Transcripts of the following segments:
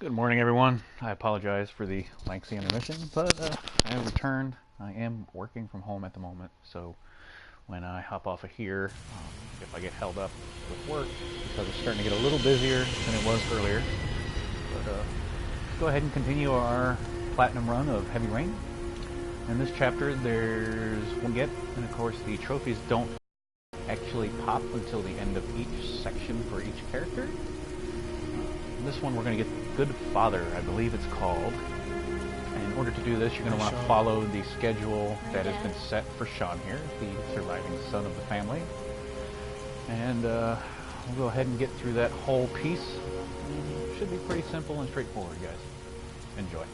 Good morning, everyone. I apologize for the lengthy intermission, but I have returned. I am working from home at the moment, so when I hop off of here, if I get held up with work, because it's starting to get a little busier than it was earlier. But let's go ahead and continue our platinum run of Heavy Rain. In this chapter, there's one get, and of course the trophies don't actually pop until the end of each section for each character. This one we're going to get Good Father, I believe it's called. And in order to do this, you're going to want to follow the schedule that has been set for Sean here, the surviving son of the family. And we'll go ahead and get through that whole piece. It should be pretty simple and straightforward, guys. Enjoy.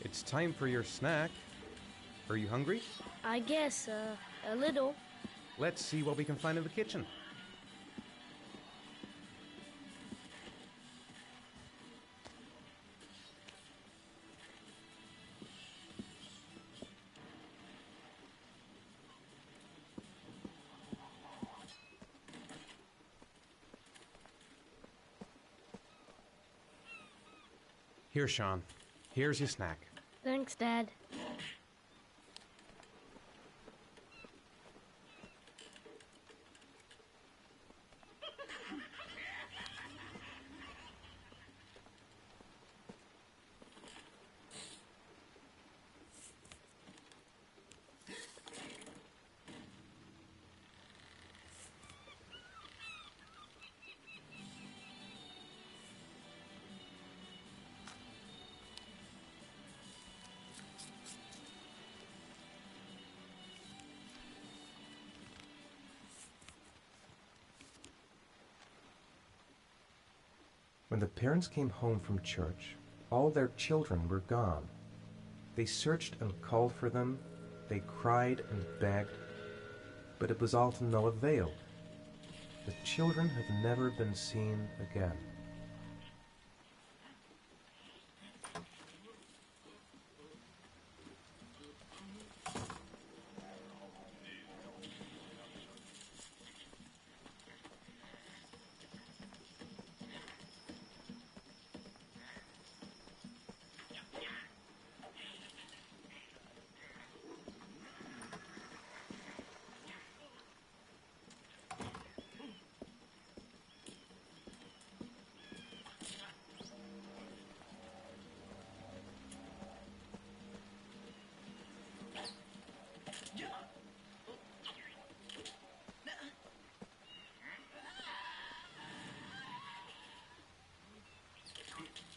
It's time for your snack. Are you hungry? I guess, a little. Let's see what we can find in the kitchen. Here, Sean. Here's your snack. Thanks, Dad. When the parents came home from church, all their children were gone. They searched and called for them, they cried and begged, but it was all to no avail. The children have never been seen again.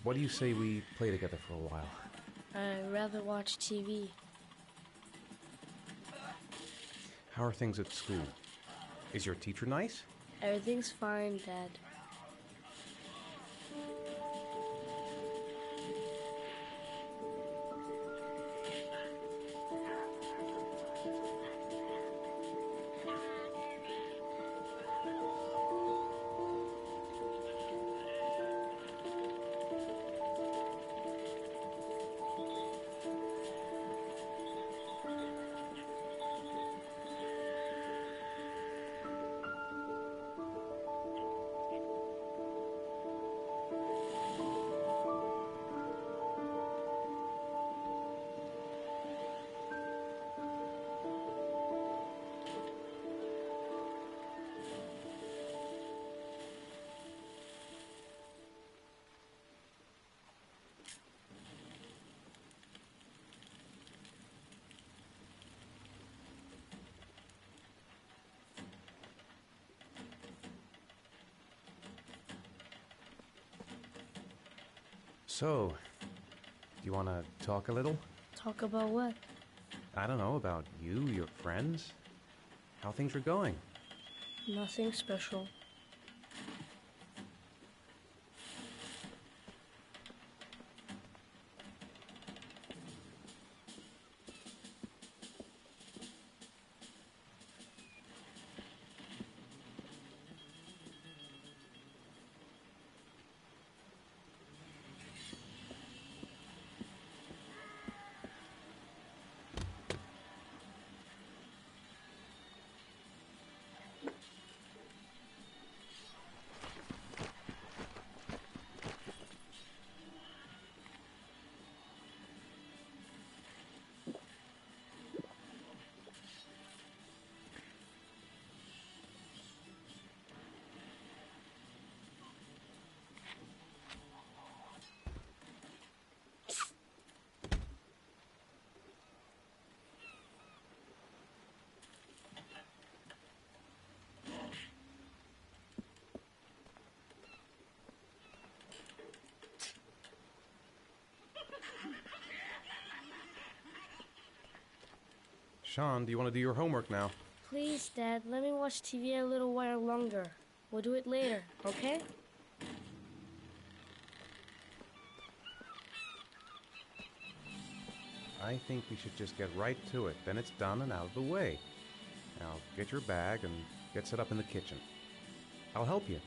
What do you say we play together for a while? I'd rather watch TV. How are things at school? Is your teacher nice? Everything's fine, Dad. So, do you want to talk a little? Talk about what? I don't know, about you, your friends, how things are going. Nothing special. Sean, do you want to do your homework now? Please, Dad, let me watch TV a little while longer. We'll do it later, okay? I think we should just get right to it. Then it's done and out of the way. Now, get your bag and get set up in the kitchen. I'll help you.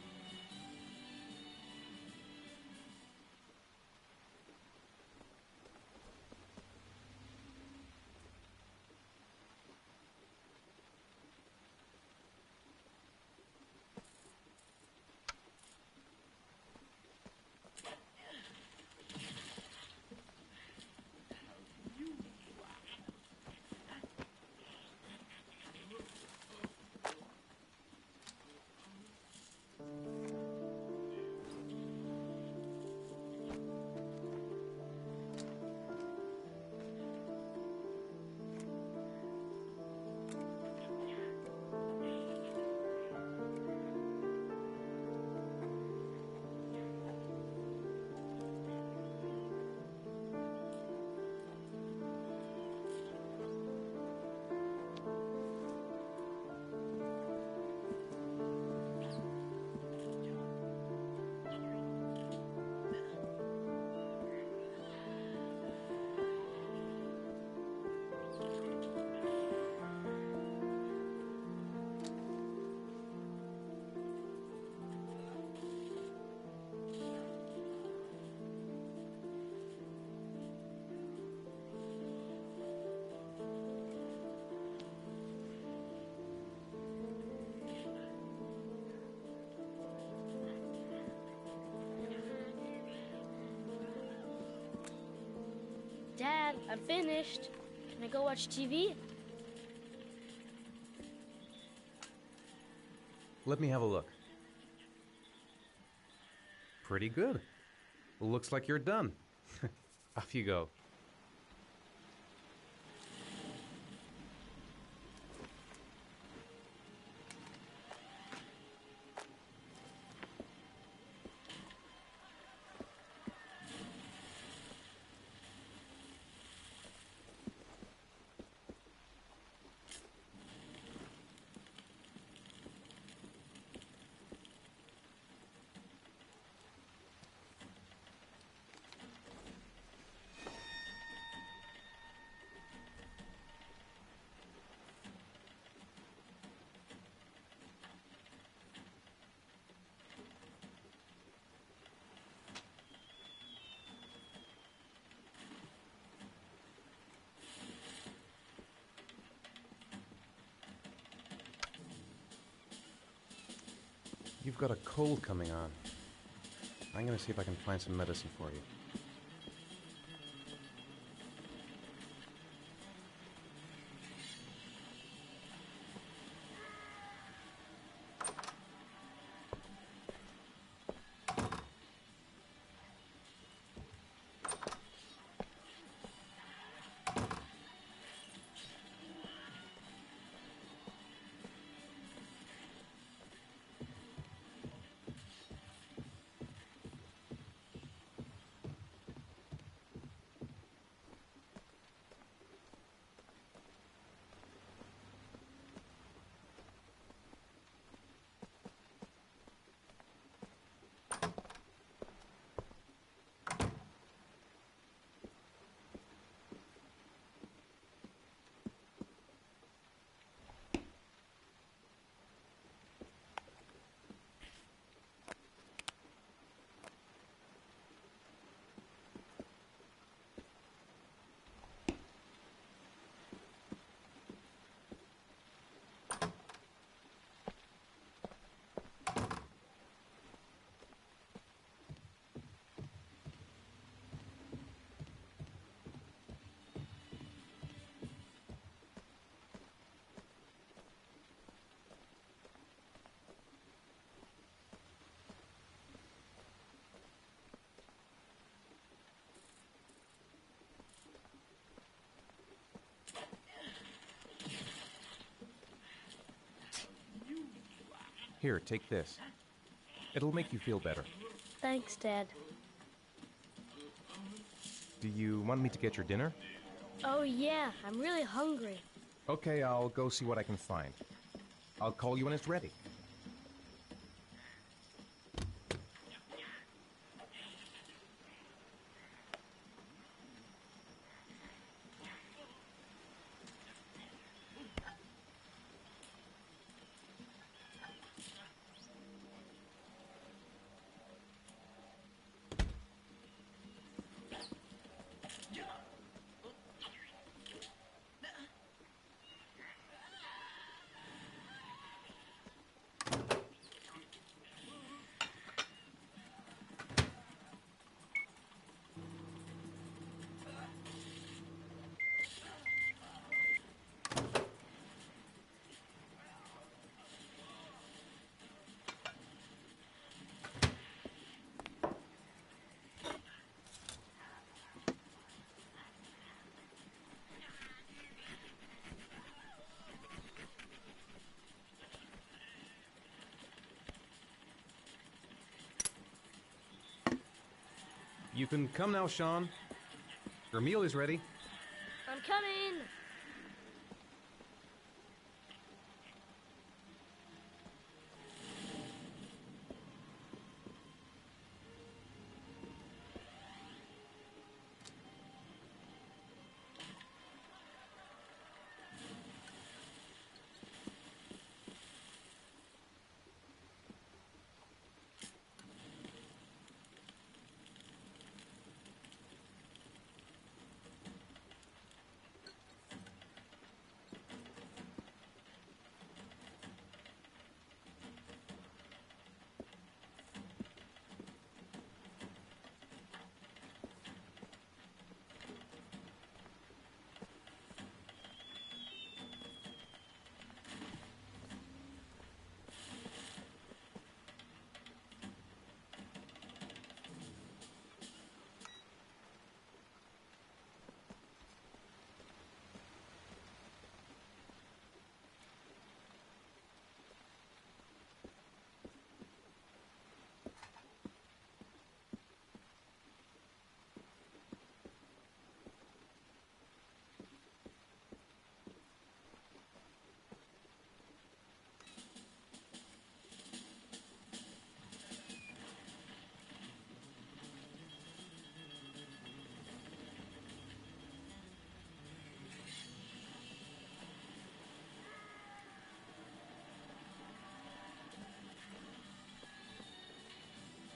Dad, I'm finished. Can I go watch TV? Let me have a look. Pretty good. Looks like you're done. Off you go. You've got a cold coming on. I'm gonna see if I can find some medicine for you. Here, take this. It'll make you feel better. Thanks, Dad. Do you want me to get your dinner? Oh, yeah, I'm really hungry. Okay, I'll go see what I can find. I'll call you when it's ready. You can come now, Sean. Your meal is ready. I'm coming!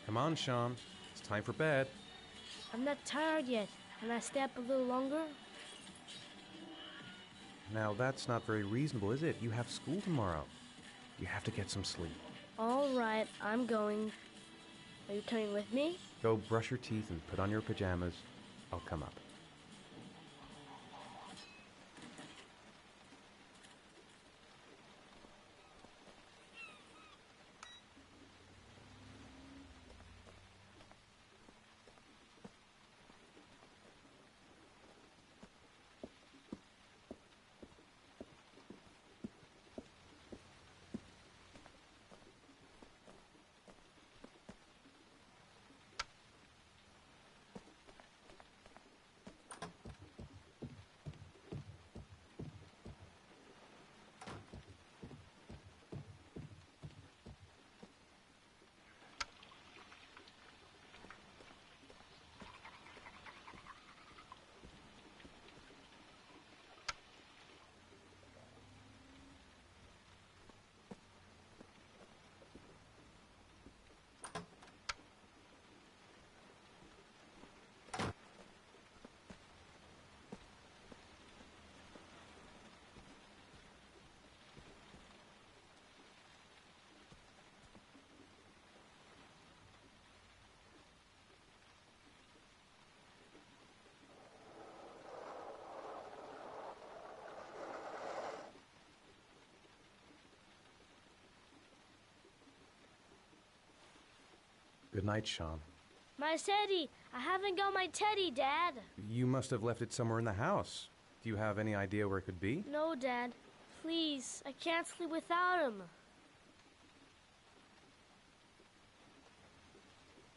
Come on, Sean. It's time for bed. I'm not tired yet. Can I stay up a little longer? Now, that's not very reasonable, is it? You have school tomorrow. You have to get some sleep. All right, I'm going. Are you coming with me? Go brush your teeth and put on your pajamas. I'll come up. Good night, Sean. My teddy! I haven't got my teddy, Dad! You must have left it somewhere in the house. Do you have any idea where it could be? No, Dad. Please, I can't sleep without him.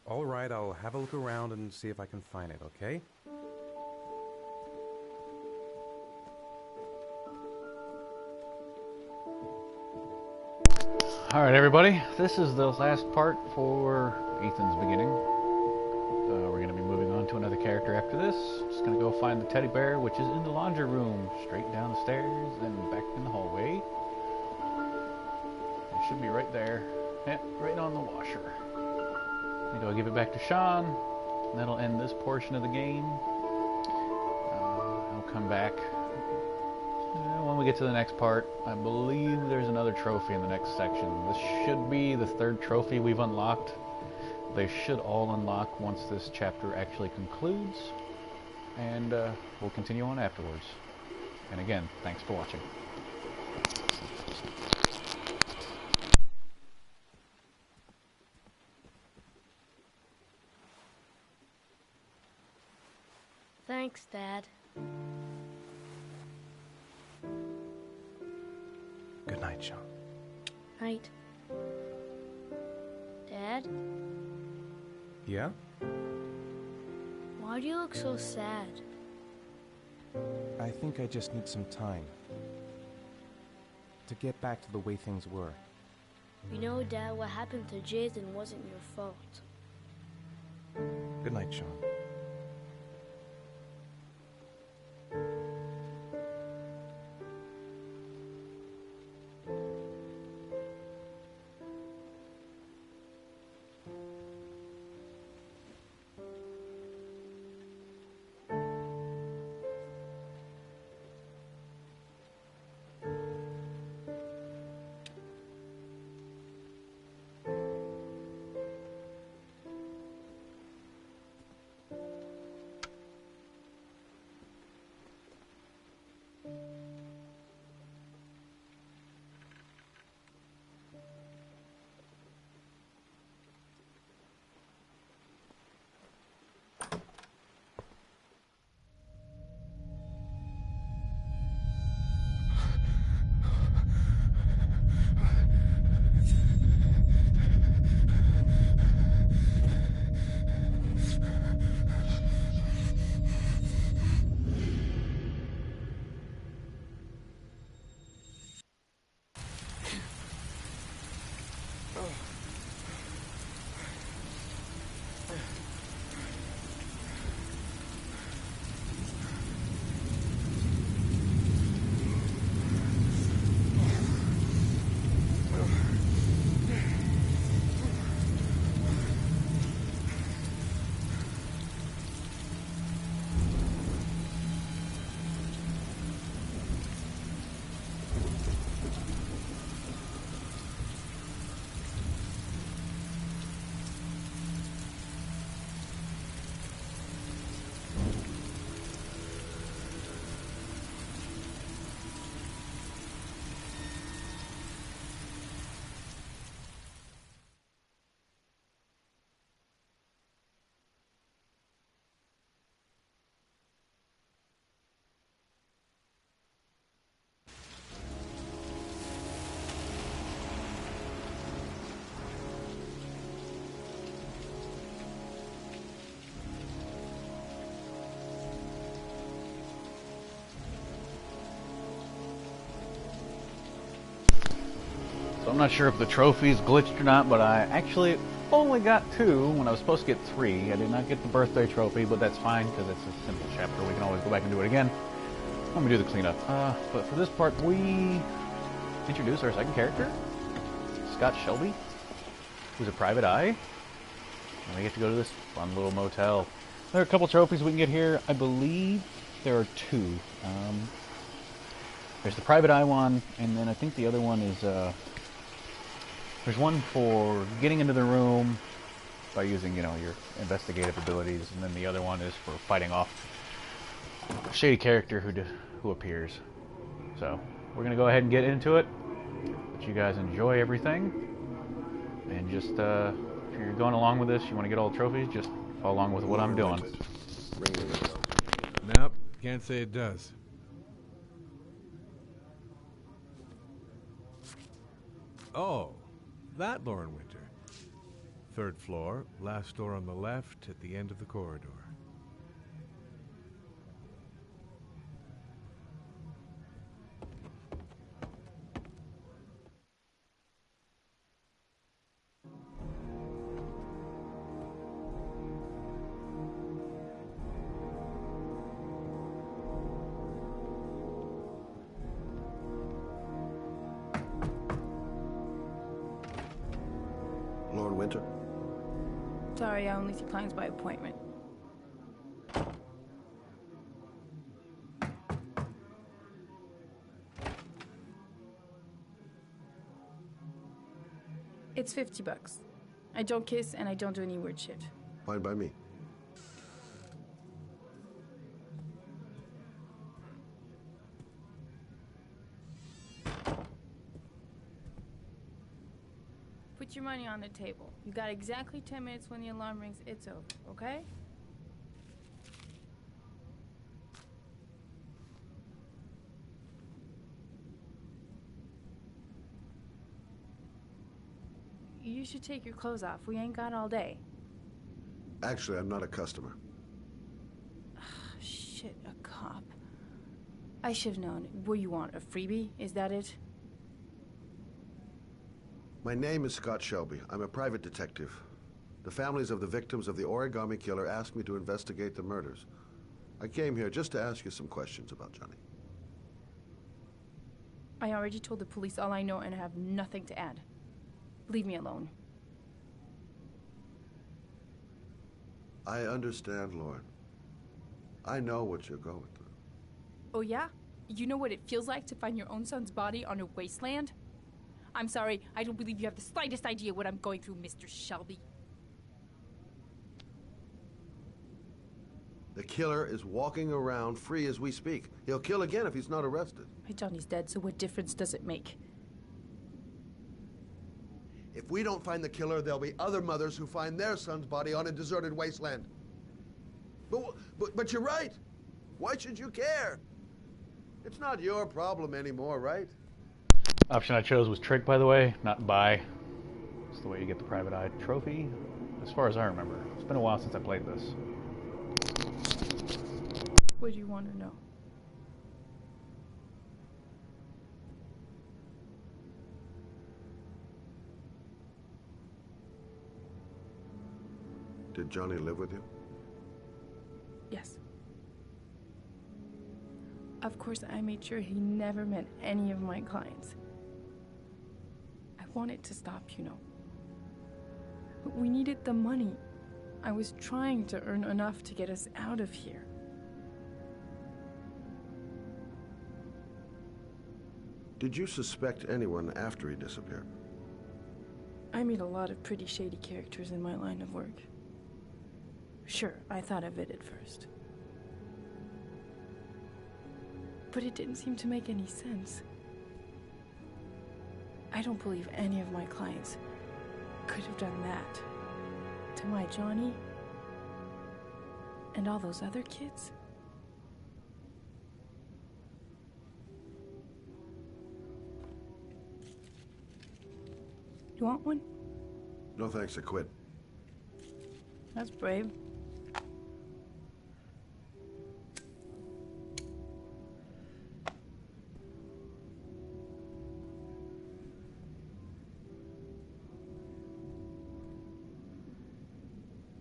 All right, I'll have a look around and see if I can find it, okay? Alright everybody, this is the last part for Ethan's beginning. We're going to be moving on to another character after this. Just going to go find the teddy bear, which is in the laundry room, straight down the stairs and back in the hallway. It should be right there. Yeah, right on the washer. I'm going to give it back to Sean, and that'll end this portion of the game. I'll come back when we get to the next part. I believe there's another trophy in the next section. This should be the third trophy we've unlocked. They should all unlock once this chapter actually concludes, and we'll continue on afterwards. And again, thanks for watching. Thanks, Dad. Good night, Sean. Night. Dad, Yeah? why do you look so sad? I think I just need some time to get back to the way things were. You know, Dad, what happened to Jason wasn't your fault. Good night, Sean. So I'm not sure if the trophy's glitched or not, but I actually only got 2 when I was supposed to get 3. I did not get the birthday trophy, but that's fine because it's a simple chapter. We can always go back and do it again. Let me do the cleanup. But for this part, we introduce our second character, Scott Shelby, who's a private eye. And we get to go to this fun little motel. There are a couple trophies we can get here. I believe there are 2. There's the private eye one, and then I think the other one is, there's one for getting into the room by using, you know, your investigative abilities, and then the other one is for fighting off a shady character who appears. So, we're going to go ahead and get into it. Let you guys enjoy everything. And just, if you're going along with this, you want to get all the trophies, just follow along with what I'm doing. Nope, can't say it does. Oh, that Lauren Winter. 3rd floor, last door on the left at the end of the corridor. Lord Winter? Sorry, I only see clients by appointment. It's $50. I don't kiss and I don't do any weird shit. Fine by me. Put your money on the table. You got exactly 10 minutes. When the alarm rings, it's over, okay? You should take your clothes off. We ain't got all day. Actually, I'm not a customer. Shit, a cop. I should have known. What do you want, a freebie? Is that it? My name is Scott Shelby. I'm a private detective. The families of the victims of the origami killer asked me to investigate the murders. I came here just to ask you some questions about Johnny. I already told the police all I know and I have nothing to add. Leave me alone. I understand, Lord. I know what you're going through. Oh yeah? You know what it feels like to find your own son's body on a wasteland? I'm sorry, I don't believe you have the slightest idea what I'm going through, Mr. Shelby. The killer is walking around free as we speak. He'll kill again if he's not arrested. My Johnny's dead, so what difference does it make? If we don't find the killer, there'll be other mothers who find their son's body on a deserted wasteland. But you're right. Why should you care? It's not your problem anymore, right? Option I chose was trick, by the way, not buy. It's the way you get the private eye trophy, as far as I remember. It's been a while since I played this. What do you want to know? Did Johnny live with you? Yes. Of course, I made sure he never met any of my clients. I wanted to stop, you know. But we needed the money. I was trying to earn enough to get us out of here. Did you suspect anyone after he disappeared? I meet a lot of pretty shady characters in my line of work. Sure, I thought of it at first. But it didn't seem to make any sense. I don't believe any of my clients could have done that to my Johnny and all those other kids. You want one? No thanks, I quit. That's brave.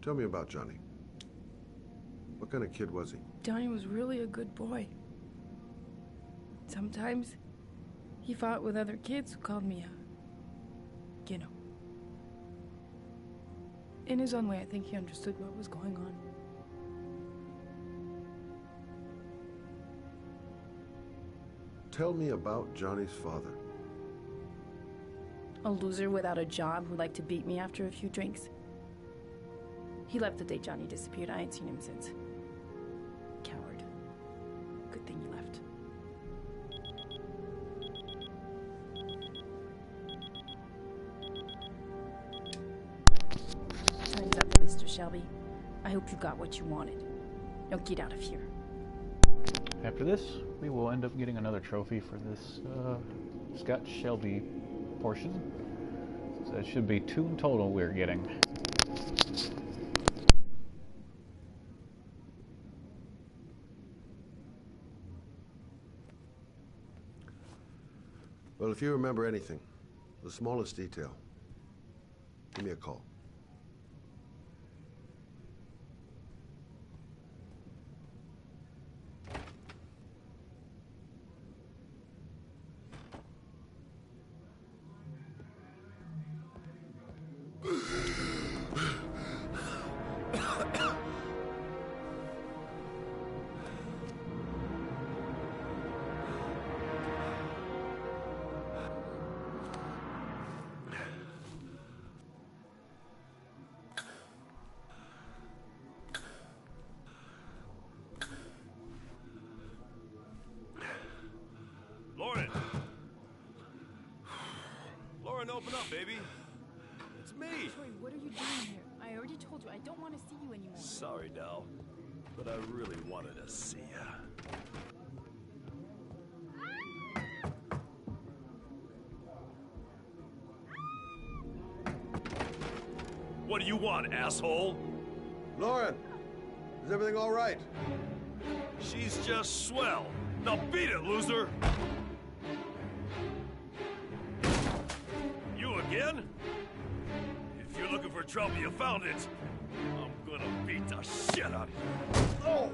Tell me about Johnny. What kind of kid was he? Johnny was really a good boy. Sometimes he fought with other kids who called me you know. In his own way, I think he understood what was going on. Tell me about Johnny's father. A loser without a job who liked to beat me after a few drinks. He left the day Johnny disappeared. I ain't seen him since. Coward. Good thing he left. Time's up, Mr. Shelby. I hope you got what you wanted. Now get out of here. After this, we will end up getting another trophy for this Scott Shelby portion. So it should be 2 in total we're getting. Well, if you remember anything, the smallest detail, give me a call. Lauren, open up, baby. It's me. Troy, what are you doing here? I already told you I don't want to see you anymore. Sorry, Dal, but I really wanted to see ya. What do you want, asshole? Lauren, is everything all right? She's just swell. Now beat it, loser! You again? If you're looking for trouble, you found it. I'm gonna beat the shit out of you. Oh!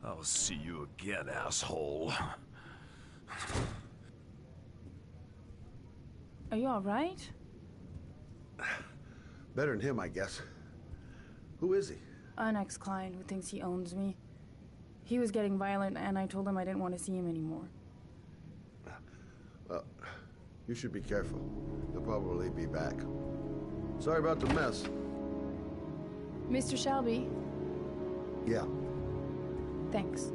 I'll see you again, asshole. Are you all right? Better than him, I guess. Who is he? An ex-client who thinks he owns me. He was getting violent, and I told him I didn't want to see him anymore. Well, you should be careful. He'll probably be back. Sorry about the mess. Mr. Shelby, Yeah. thanks.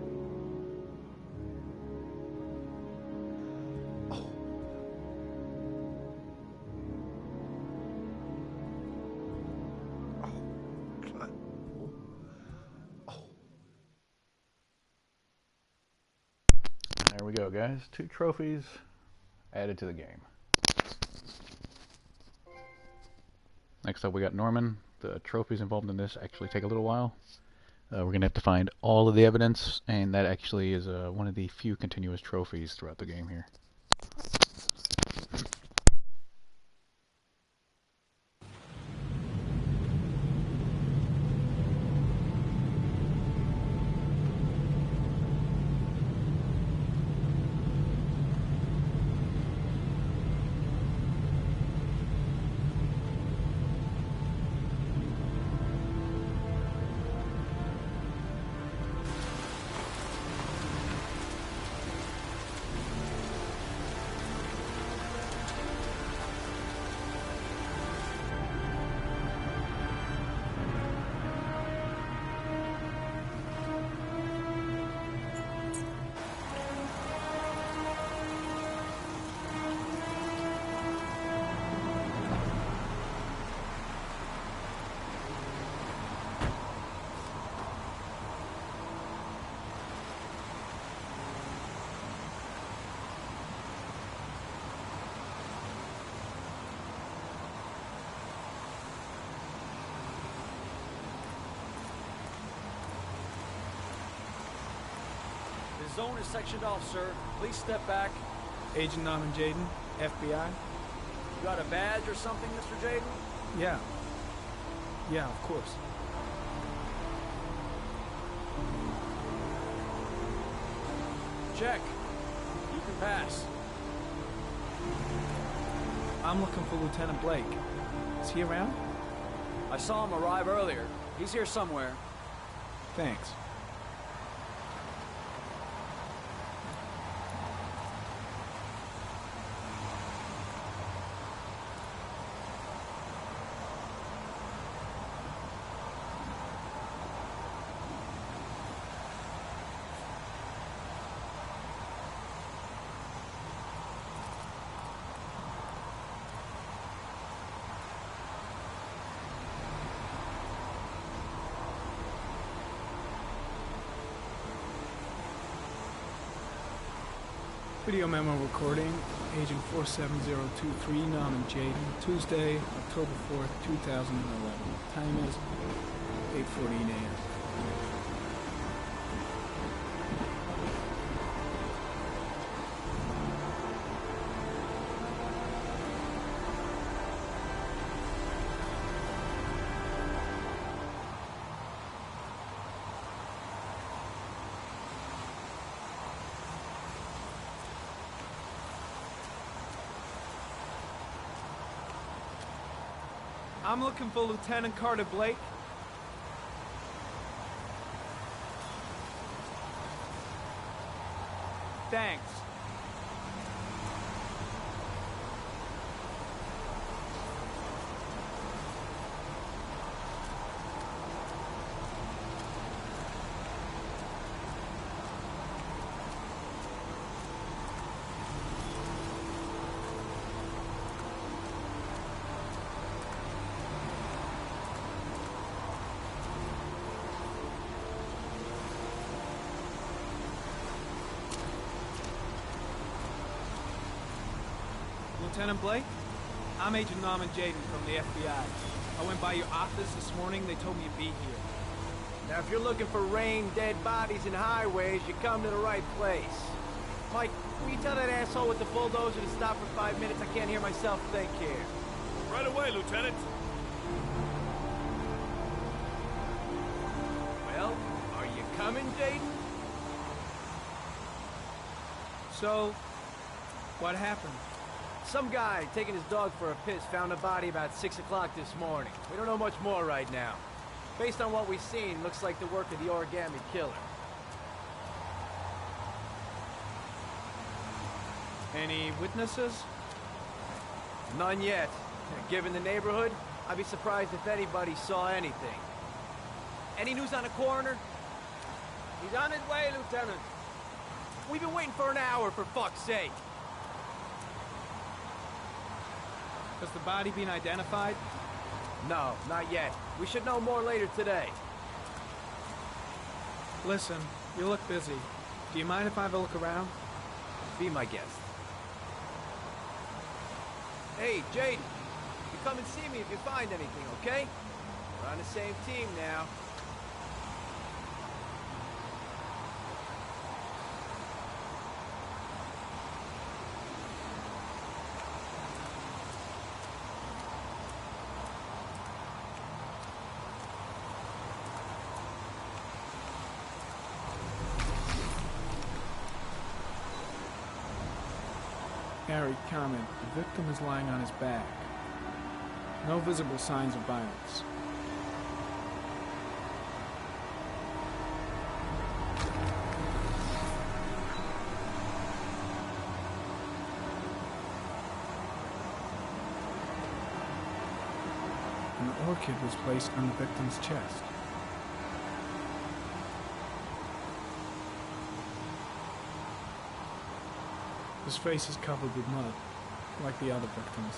There we go, guys. 2 trophies added to the game. Next up, we got Norman. The trophies involved in this actually take a little while. We're going to have to find all of the evidence, and that actually is one of the few continuous trophies throughout the game here. zone is sectioned off, sir. Please step back. Agent Norman Jaden, FBI? You got a badge or something, Mr. Jaden? Yeah. Yeah, of course. Check. You can pass. I'm looking for Lieutenant Blake. Is he around? I saw him arrive earlier. He's here somewhere. Thanks. Video memo recording, Agent 47023, Norman Jaden, Tuesday, October 4th, 2011. Time is 8:14 a.m. I'm looking for Lieutenant Carter Blake. Thanks. Lieutenant Blake? I'm Agent Norman Jaden from the FBI. I went by your office this morning. They told me you'd be here. Now, if you're looking for rain, dead bodies, and highways, you come to the right place. Mike, will you tell that asshole with the bulldozer to stop for 5 minutes? I can't hear myself think here. Right away, Lieutenant. Well, are you coming, Jaden? So, what happened? Some guy taking his dog for a piss found a body about 6 o'clock this morning. We don't know much more right now. Based on what we've seen, looks like the work of the origami killer. Any witnesses? None yet. Given the neighborhood, I'd be surprised if anybody saw anything. Any news on the coroner? He's on his way, Lieutenant. We've been waiting for an hour, for fuck's sake. Has the body been identified? No, not yet. We should know more later today. Listen, you look busy. Do you mind if I have a look around? Be my guest. Hey, Jaden. You come and see me if you find anything, okay? We're on the same team now. Harry, comment. The victim is lying on his back. No visible signs of violence. An orchid was placed on the victim's chest. His face is covered with mud, like the other victims.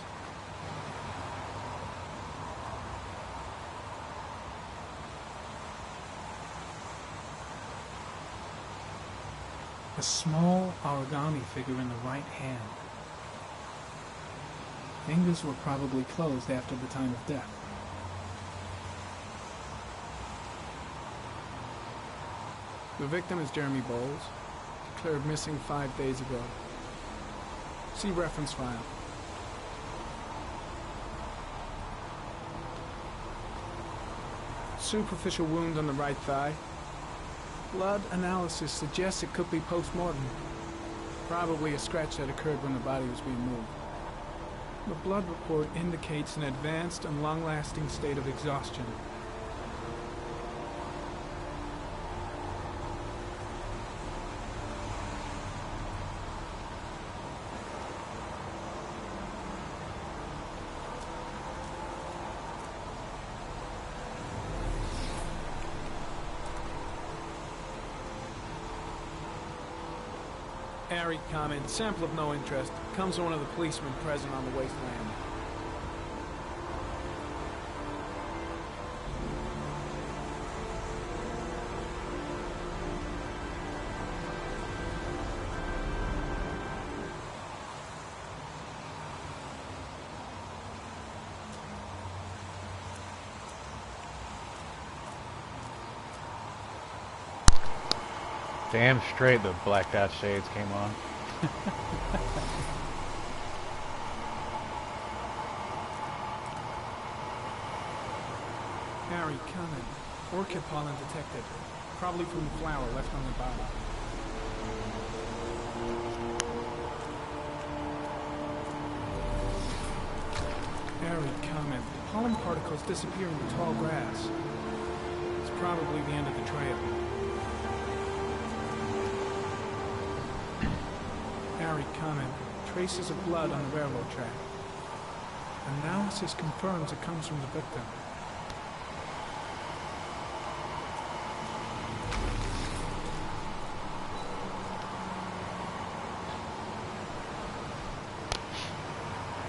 A small origami figure in the right hand. Fingers were probably closed after the time of death. The victim is Jeremy Bowles. declared missing 5 days ago. See reference file. Superficial wound on the right thigh. Blood analysis suggests it could be post-mortem. Probably a scratch that occurred when the body was being moved. The blood report indicates an advanced and long-lasting state of exhaustion. Harry comment, sample of no interest. Comes from one of the policemen present on the wasteland. Damn straight the black dot shades came on. Harry, comment. Orchid pollen detected. Probably from the flower left on the body. Harry, comment. Pollen particles disappear into tall grass. It's probably the end of the trail. Harry, comment. Traces of blood on the railroad track. Analysis confirms it comes from the victim.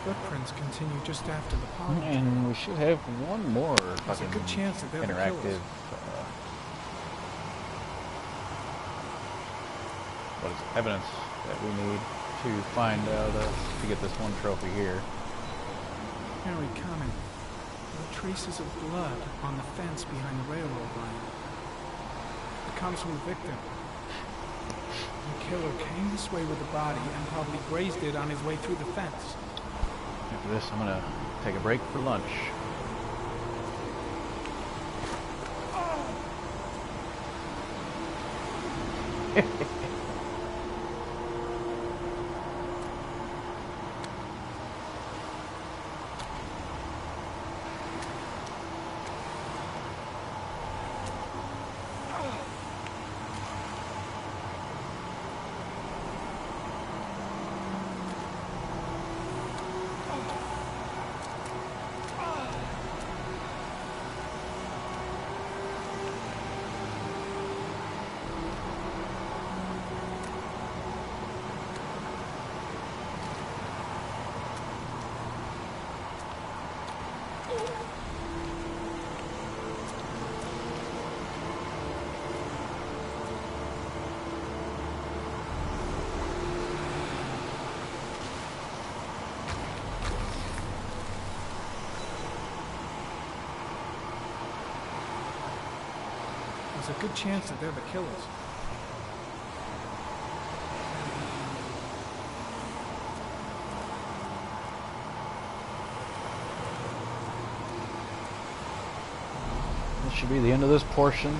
Footprints continue just after the pollen. And we should have one more There's a good chance that they're the interactive killers. what is it, evidence that we need to find out to get this one trophy here. Harry, comment. There are traces of blood on the fence behind the railroad line. It comes from the victim. The killer came this way with the body and probably grazed it on his way through the fence. After this, I'm gonna take a break for lunch. There's a good chance that they're the killers. This should be the end of this portion.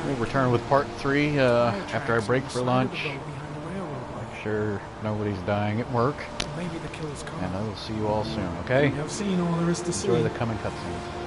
We'll return with part 3 after I break for lunch. Make sure nobody's dying at work. Maybe the killer's coming. And I will see you all soon, okay? I've seen all there is to see. Enjoy the coming cutscenes.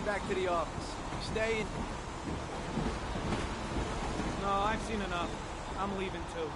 back to the office. Staying? No, I've seen enough. I'm leaving too.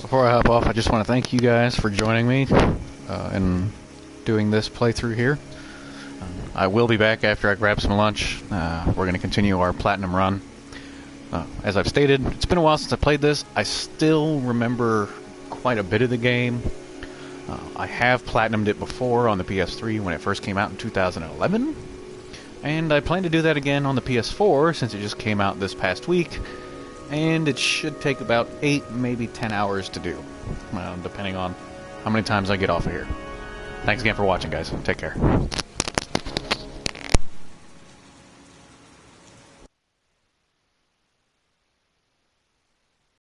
Before I hop off, I just want to thank you guys for joining me in doing this playthrough here. I will be back after I grab some lunch. We're going to continue our platinum run. As I've stated, it's been a while since I played this. I still remember quite a bit of the game. I have platinumed it before on the PS3 when it first came out in 2011. And I plan to do that again on the PS4 since it just came out this past week. And it should take about 8, maybe 10 hours to do, depending on how many times I get off of here. Thanks again for watching, guys. Take care.